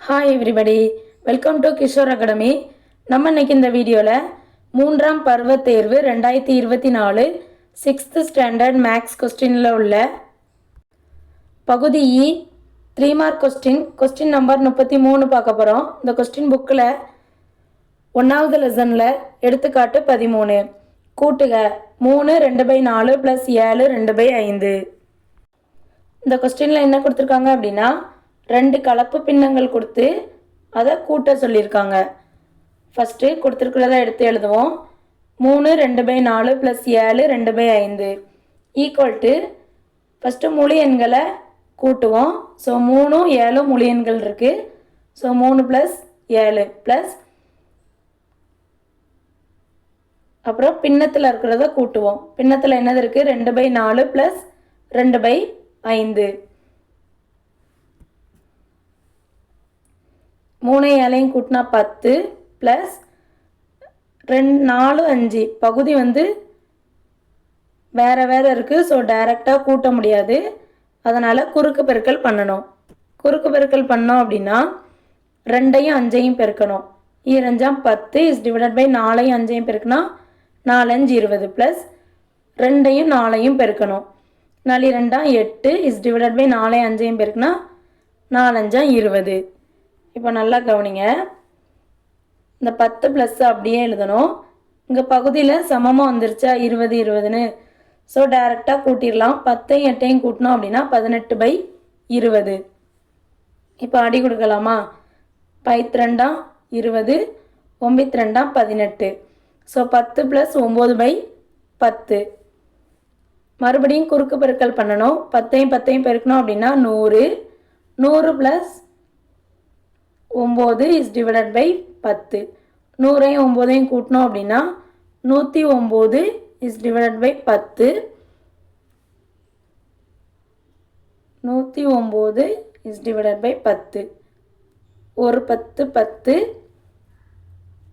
Hi everybody, welcome to Kishore academy. நம்ம இன்னைக்கு இந்த வீடியோவில் 3ஆம் பருவ தேர்வு 2024 6th ஸ்டாண்டர்ட் மேக்ஸ் கொஸ்டினில் உள்ள பகுதி இ 3 மார்க் கொஸ்டின் நம்பர் 33 பார்க்க போகிறோம். இந்த கொஸ்டின் புக்கில் 1வது லெசனில் எடுத்துக்காட்டு 13 கூட்டுக 3 2/4 + 7 2/5. இந்த கொஸ்டினில் என்ன கொடுத்துருக்காங்க அப்படின்னா 2 கலப்பு பின்னங்கள் கொடுத்து அதை கூட்ட சொல்லியிருக்காங்க. ஃபஸ்ட்டு கொடுத்துருக்கிறத எடுத்து எழுதுவோம். 3 2/4 + 7 2/5 ஈக்குவல் டு ஃபஸ்ட்டு முழு எண்களை கூட்டுவோம். ஸோ 3 7 முழு எண்கள் இருக்குது. ஸோ 3 + 7 ப்ளஸ் அப்புறம் பின்னத்தில் இருக்கிறத கூட்டுவோம். பின்னத்தில் என்னது இருக்குது? 2/4 + 2/5. 3 7 கூட்டினா 10 ப்ளஸ் 2 4 5 பகுதி வேறு வேறு இருக்குது. ஸோ டைரெக்டாக கூட்ட முடியாது, அதனால் குறுக்கு பெருக்கல் பண்ணணும். குறுக்கு பெருக்கல் பண்ணோம் அப்படின்னா 2ஐயும் 5ஐயும் பெருக்கணும். 2 5 10 இஸ் டிவைடட் பை 4ஐயும் 5ஐயும் பெருக்கினா 4 5 20 ப்ளஸ் 2ஐயும் 4ஐயும் பெருக்கணும். 4 2 8 இஸ் டிவைடட் பை 4ஐயும் 5ஐயும் பெருக்கினா 4 5 20. இப்போ நல்லா கவனிங்க, இந்த 10 ப்ளஸ் அப்படியே எழுதணும். இங்கே பகுதியில் சமமாக வந்துருச்சா 20 20ன்னு. ஸோ டைரெக்டாக கூட்டிடலாம். 10ஐயும் 8ஐயும் கூட்டினோம் அப்படின்னா 18/20. இப்போ அடி கொடுக்கலாமா? 5 2 20 9 2 18. ஸோ 10 + 9/10. மறுபடியும் குறுக்கு பெருக்கல் பண்ணணும். 10ஐயும் 10ஐயும் பெருக்கணும் அப்படின்னா 100 100 + 9 இஸ் டிவைடட் பை 10. 100ஐயும் 9ஐயும் கூட்டினோம் அப்படின்னா 109 is divided by 10. 109 is divided by 10. ஒரு 10 10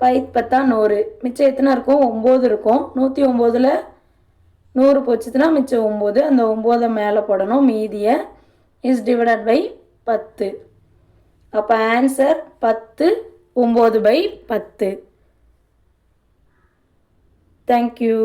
10 100. மிச்சம் எத்தனை இருக்கும்? 9 இருக்கும். 109ல் 100 போச்சுன்னா மிச்சம் 9. அந்த 9 மேலே போடணும். மீதியை இஸ் டிவைடட் பை 10. அப்போ ஆன்சர் 10 9/10. தேங்க்யூ.